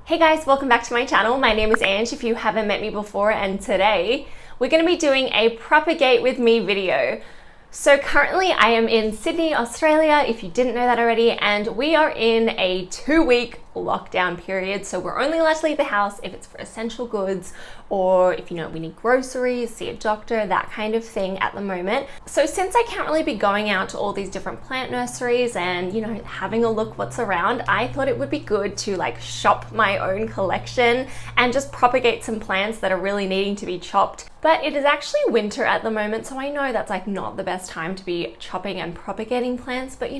Hey guys, welcome back to my channel. My name is Ange if you haven't met me before, and today we're going to be doing a Propagate with me video. So currently I am in Sydney, Australia, if you didn't know that already, and we are in a 2-week lockdown period. So we're only allowed to leave the house if it's for essential goods or if we need groceries, see a doctor, that kind of thing at the moment. So since I can't really be going out to all these different plant nurseries and having a look what's around, I thought it would be good to shop my own collection and just propagate some plants that are really needing to be chopped. But it is actually winter at the moment, so I know that's not the best time to be chopping and propagating plants, but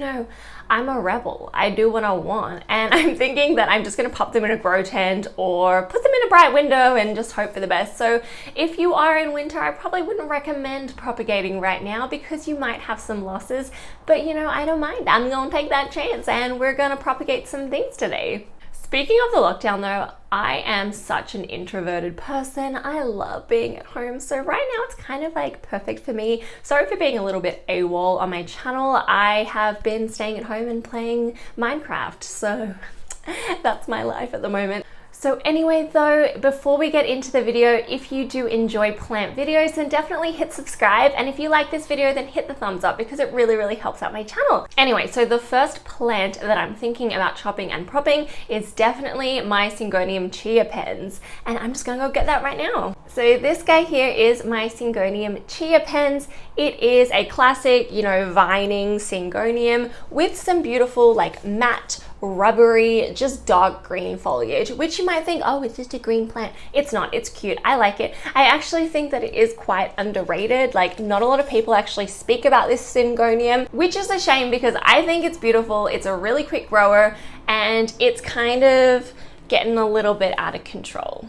I'm a rebel. I do what I want, and I'm thinking that I'm just gonna pop them in a grow tent or put them in a bright window and just hope for the best. So if you are in winter, I probably wouldn't recommend propagating right now because you might have some losses, but I don't mind. I'm gonna take that chance and we're gonna propagate some things today. Speaking of the lockdown though, I am such an introverted person. I love being at home. So right now it's kind of perfect for me. Sorry for being a little bit AWOL on my channel. I have been staying at home and playing Minecraft. So that's my life at the moment. So anyway though, before we get into the video, if you do enjoy plant videos, then definitely hit subscribe. And if you like this video, then hit the thumbs up because it really helps out my channel. Anyway, so the first plant that I'm thinking about chopping and propping is definitely my Syngonium chia pens. And I'm just gonna go get that right now. So this guy here is my Syngonium chia pens. It is a classic, vining Syngonium with some beautiful matte, rubbery, just dark green foliage, which you might think, oh, it's just a green plant. It's not, it's cute. I like it. I actually think that it is quite underrated. Not a lot of people actually speak about this Syngonium, which is a shame because I think it's beautiful. It's a really quick grower and it's kind of getting a little bit out of control.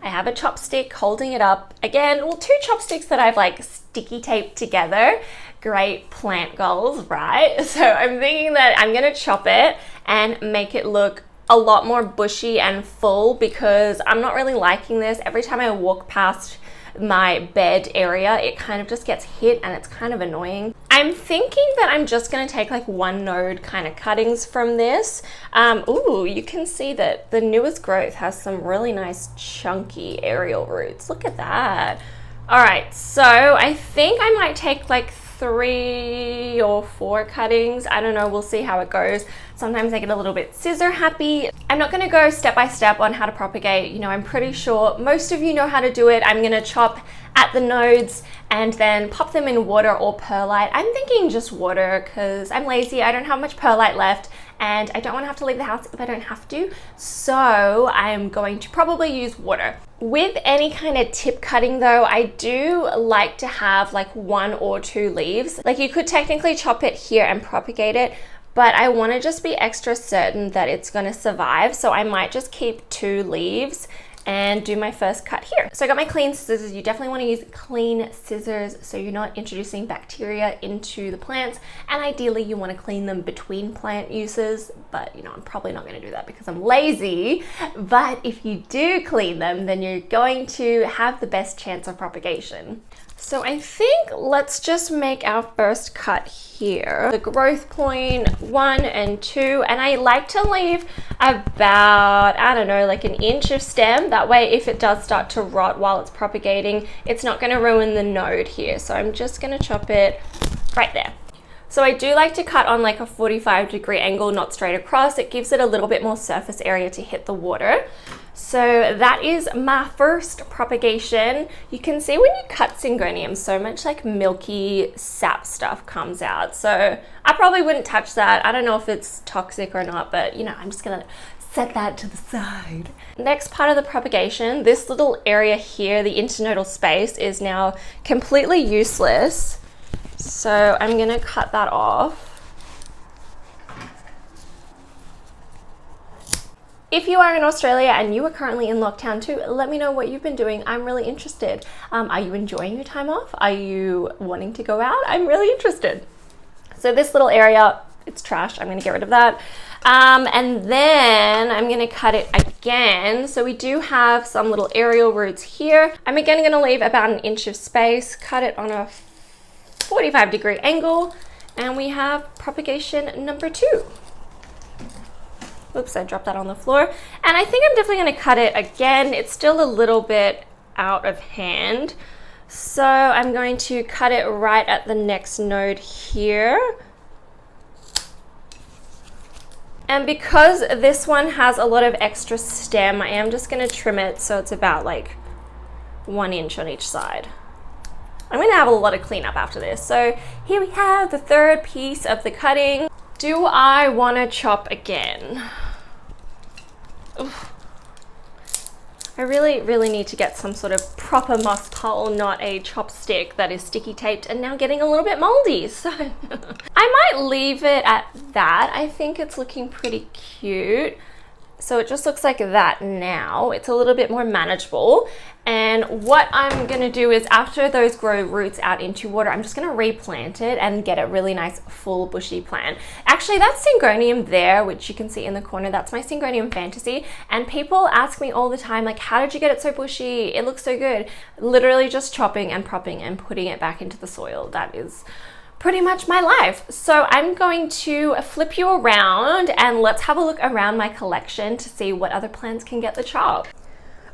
I have a chopstick holding it up. Again, well, 2 chopsticks that I've sticky taped together. Great plant goals, right? So I'm thinking that I'm gonna chop it and make it look a lot more bushy and full because I'm not really liking this. Every time I walk past my bed area, it kind of just gets hit and it's kind of annoying. I'm thinking that I'm just gonna take 1 node kind of cuttings from this. Ooh, you can see that the newest growth has some really nice chunky aerial roots. Look at that. All right, so I think I might take 3 or 4 cuttings. I don't know, we'll see how it goes. Sometimes I get a little bit scissor happy. I'm not gonna go step by step on how to propagate. I'm pretty sure most of you know how to do it. I'm gonna chop at the nodes and then pop them in water or perlite. I'm thinking just water because I'm lazy. I don't have much perlite left and I don't want to have to leave the house if I don't have to. So I'm going to probably use water. With any kind of tip cutting though, I do like to have 1 or 2 leaves. You could technically chop it here and propagate it, but I want to just be extra certain that it's going to survive. So I might just keep 2 leaves and do my first cut here. So I got my clean scissors. You definitely want to use clean scissors so you're not introducing bacteria into the plants, and ideally you want to clean them between plant uses, but I'm probably not going to do that because I'm lazy. But if you do clean them, then you're going to have the best chance of propagation. So I think let's just make our first cut here. The growth point 1 and 2, and I like to leave about, I don't know, 1 inch of stem. That way if it does start to rot while it's propagating, it's not going to ruin the node here. So I'm just going to chop it right there. So I do like to cut on a 45-degree angle, not straight across. It gives it a little bit more surface area to hit the water. So that is my first propagation. You can see when you cut Syngonium, so much milky sap stuff comes out. So I probably wouldn't touch that. I don't know if it's toxic or not, but I'm just gonna set that to the side. Next part of the propagation, this little area here, the internodal space, is now completely useless. So I'm gonna cut that off. If you are in Australia and you are currently in lockdown too, let me know what you've been doing. I'm really interested. Are you enjoying your time off? Are you wanting to go out? I'm really interested. So this little area, it's trash. I'm gonna get rid of that. And then I'm gonna cut it again. So we do have some little aerial roots here. I'm again gonna leave about 1 inch of space, cut it on a 45-degree angle, and we have propagation number 2. Oops, I dropped that on the floor. And I think I'm definitely going to cut it again. It's still a little bit out of hand. So I'm going to cut it right at the next node here. And because this one has a lot of extra stem, I am just going to trim it so it's about like 1 inch on each side. I'm going to have a lot of cleanup after this. So here we have the third piece of the cutting. Do I want to chop again? Oof. I really need to get some sort of proper moss pole, not a chopstick that is sticky taped and now getting a little bit moldy. So I might leave it at that. I think it's looking pretty cute. So it just looks like that now. It's a little bit more manageable. And what I'm gonna do is after those grow roots out into water, I'm just gonna replant it and get a really nice full bushy plant. Actually, that Syngonium there, which you can see in the corner, that's my Syngonium Fantasy. And people ask me all the time, like, how did you get it so bushy? It looks so good. Literally just chopping and propping and putting it back into the soil. That is pretty much my life. So I'm going to flip you around and let's have a look around my collection to see what other plants can get the chop.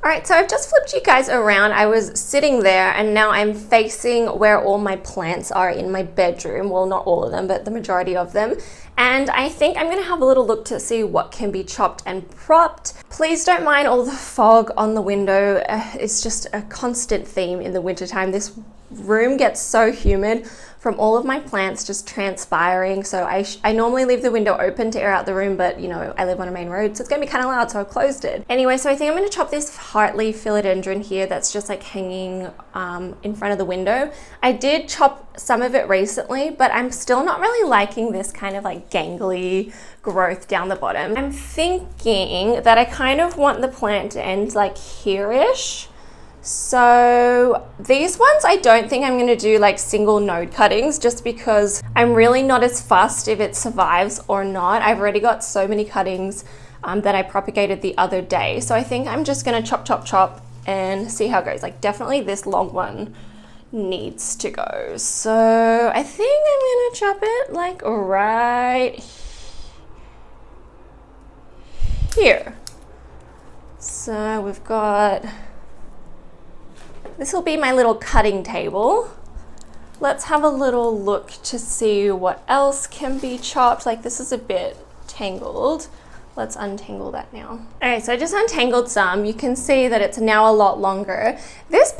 All right, so I've just flipped you guys around. I was sitting there and now I'm facing where all my plants are in my bedroom. Well, not all of them, but the majority of them. And I think I'm gonna have a little look to see what can be chopped and propped. Please don't mind all the fog on the window. It's just a constant theme in the wintertime. This room gets so humid from all of my plants just transpiring. So I normally leave the window open to air out the room, but you know, I live on a main road, so it's gonna be kind of loud, so I've closed it. Anyway, so I think I'm gonna chop this heartleaf philodendron here that's just like hanging in front of the window. I did chop some of it recently, but I'm still not really liking this kind of like gangly growth down the bottom. I'm thinking that I kind of want the plant to end like here-ish. So these ones, I don't think I'm going to do like single node cuttings just because I'm really not as fussed if it survives or not. I've already got so many cuttings that I propagated the other day. So I think I'm just going to chop and see how it goes. Like definitely this long one needs to go. So I think I'm going to chop it like right here. So we've got... This will be my little cutting table. Let's have a little look to see what else can be chopped. Like this is a bit tangled. Let's untangle that now. Okay, so I just untangled some. You can see that it's now a lot longer. This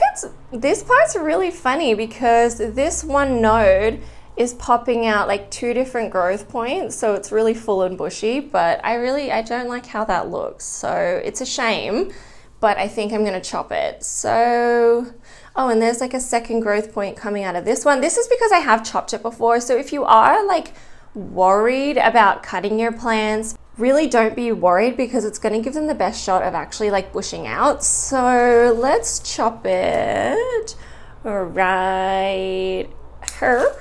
part's really funny because this one node is popping out like 2 different growth points. So it's really full and bushy, but I don't like how that looks. So it's a shame. But I think I'm gonna chop it. So, oh, and there's like a second growth point coming out of this one. This is because I have chopped it before. So if you are like worried about cutting your plants, really don't be worried because it's gonna give them the best shot of actually like bushing out. So let's chop it right here.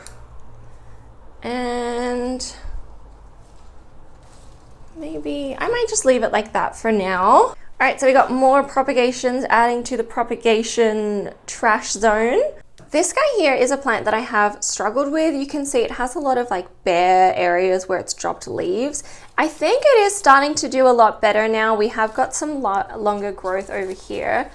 And maybe I might just leave it like that for now. All right, so we got more propagations adding to the propagation trash zone. This guy here is a plant that I have struggled with. You can see it has a lot of like bare areas where it's dropped leaves. I think it is starting to do a lot better now. We have got some longer growth over here,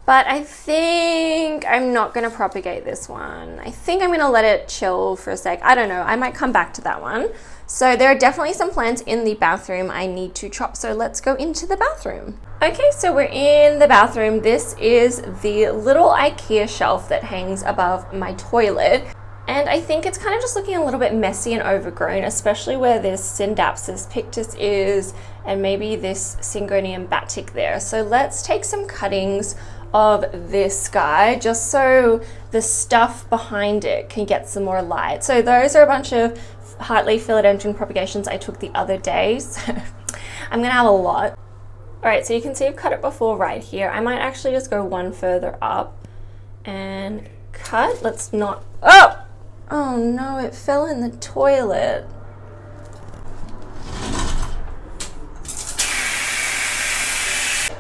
but I think I'm not gonna propagate this one. I think I'm gonna let it chill for a sec. I don't know, I might come back to that one. So there are definitely some plants in the bathroom I need to chop. So let's go into the bathroom. Okay, so we're in the bathroom. This is the little IKEA shelf that hangs above my toilet. And I think it's kind of just looking a little bit messy and overgrown, especially where this Syndapsis pictus is, and maybe this Syngonium batik there. So let's take some cuttings of this guy just so the stuff behind it can get some more light. So those are a bunch of heartleaf philodendron propagations I took the other day, so I'm gonna have a lot. All right, so you can see I've cut it before right here. I might actually just go one further up and cut. Let's not, oh no, it fell in the toilet.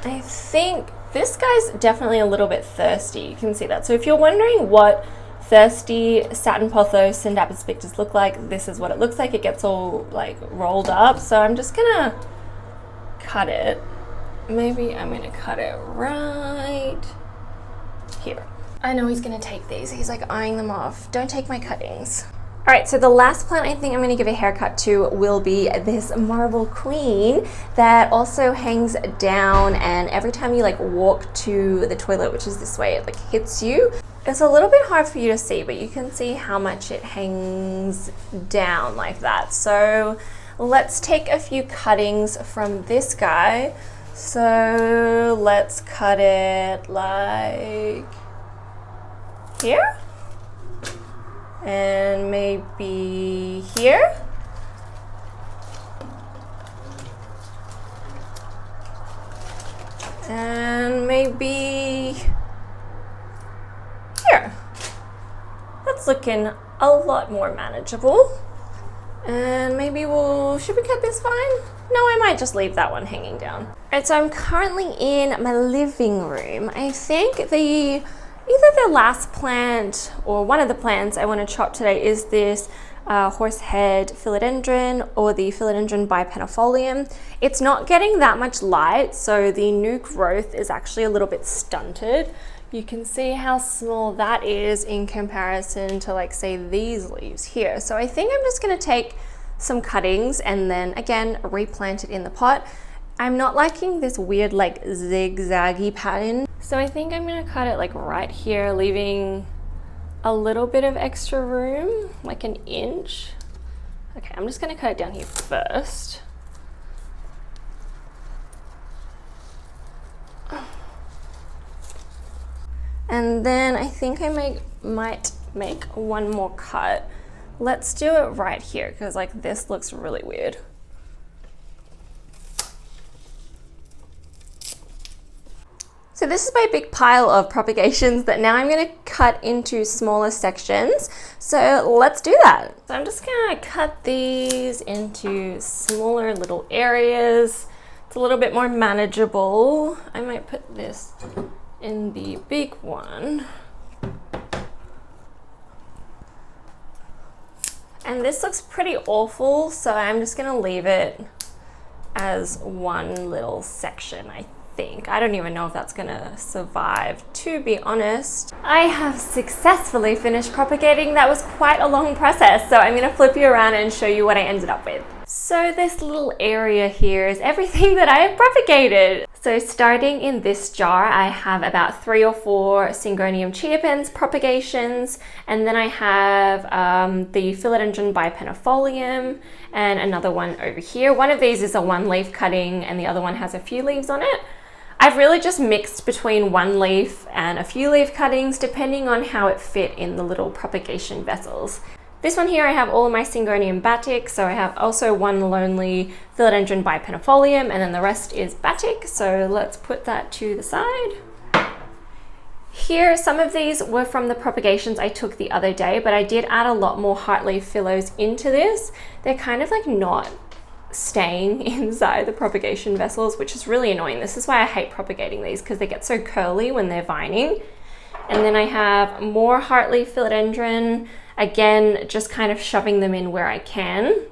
I think this guy's definitely a little bit thirsty. You can see that. So if you're wondering what thirsty satin pothos Syndapsis pictus look like, this is what it looks like. It gets all like rolled up. So I'm just gonna cut it. Maybe I'm gonna cut it right here. I know he's gonna take these. He's like eyeing them off. Don't take my cuttings. All right, so the last plant I think I'm gonna give a haircut to will be this marble queen that also hangs down, and every time you like walk to the toilet, which is this way, it like hits you. It's a little bit hard for you to see, but you can see how much it hangs down like that. So let's take a few cuttings from this guy. So let's cut it like here. And maybe here. And maybe here. That's looking a lot more manageable. And maybe should we cut this fine? No, I might just leave that one hanging down. All right, so I'm currently in my living room. I think either the last plant or one of the plants I want to chop today is this horsehead philodendron or the philodendron bipenifolium. It's not getting that much light, so the new growth is actually a little bit stunted. You can see how small that is in comparison to, like, say, these leaves here. So I think I'm just going to take some cuttings and then again replant it in the pot. I'm not liking this weird like zigzaggy pattern, so I think I'm going to cut it like right here, leaving a little bit of extra room, like an inch. Okay, I'm just going to cut it down here first. And then I think I might make one more cut. Let's do it right here, because like this looks really weird. So this is my big pile of propagations that now I'm going to cut into smaller sections. So let's do that. So I'm just going to cut these into smaller little areas. It's a little bit more manageable. I might put this in the big one. And this looks pretty awful, so I'm just gonna leave it as one little section, I think. I don't even know if that's gonna survive, to be honest. I have successfully finished propagating. That was quite a long process, so I'm gonna flip you around and show you what I ended up with. So this little area here is everything that I have propagated. So starting in this jar, I have about 3 or 4 Syngonium chia pens propagations, and then I have the philodendron bipenifolium and another one over here. One of these is a 1-leaf cutting and the other one has a few leaves on it. I've really just mixed between 1 leaf and a few leaf cuttings depending on how it fit in the little propagation vessels. This one here, I have all of my Syngonium batic, so I have also 1 lonely philodendron bipenifolium, and then the rest is batic, so let's put that to the side. Here, some of these were from the propagations I took the other day, but I did add a lot more heartleaf phyllos into this. They're kind of like not staying inside the propagation vessels, which is really annoying. This is why I hate propagating these, because they get so curly when they're vining. And then I have more heartleaf philodendron, again, just kind of shoving them in where I can.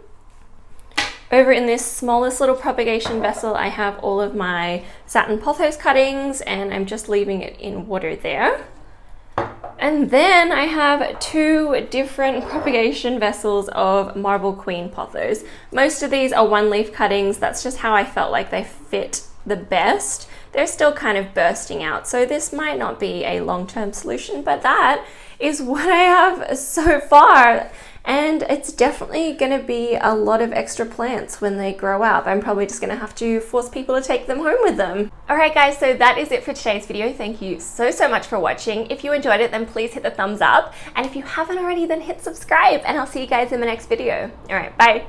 Over in this smallest little propagation vessel, I have all of my satin pothos cuttings, and I'm just leaving it in water there. And then I have 2 different propagation vessels of marble queen pothos. Most of these are 1-leaf cuttings. That's just how I felt like they fit the best. They're still kind of bursting out, so this might not be a long-term solution, but that is what I have so far. And it's definitely going to be a lot of extra plants when they grow up. I'm probably just going to have to force people to take them home with them. Alright guys, so that is it for today's video. Thank you so much for watching. If you enjoyed it, then please hit the thumbs up. And if you haven't already, then hit subscribe. And I'll see you guys in the next video. Alright, bye.